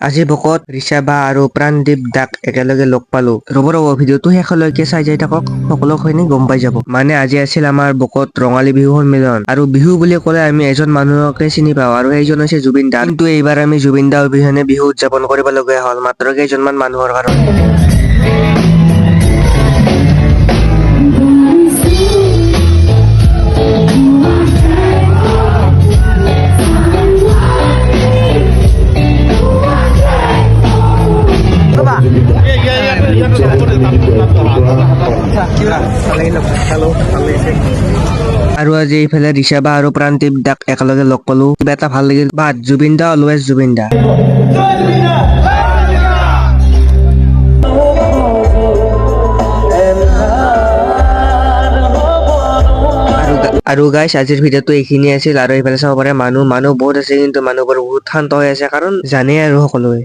আজি ভকত, ঋষা বা আৰু প্ৰাণদীপ দাক একেলগে লগ পালো। ৰ'ব ভিডিঅ'টো শেষলৈকে চাই যাই থাকক, সকলোখিনি গম পাই যাব। মানে আজি আছিল আমাৰ বকত ৰঙালী বিহু সন্মিলন, আৰু বিহু বুলি ক'লে আমি এজন মানুহকে চিনি পাওঁ, আৰু সেইজন হৈছে জুবিন দা। কিন্তু এইবাৰ আমি জুবিন দা অবিহনে বিহু উদযাপন কৰিব লগীয়া হ'ল মাত্ৰ কেইজনমান মানুহৰ কাৰণে। আৰু আজি এইফালে ঋষা বা আৰু প্ৰাণদীপ দাক একেলগে লগ পালো, কিবা এটা ভাল লাগিল। বাট জুবিন দা অলৱেজ জুবিন দা। আৰু গাইছ, আজিৰ ভিডিঅ'টো এইখিনি আছিল। আৰু এইফালে চাব পাৰে মানুহ বহুত আছে, কিন্তু মানুহবোৰ বহুত শান্ত হৈ আছে, কাৰণ জানেই আৰু সকলোৱে।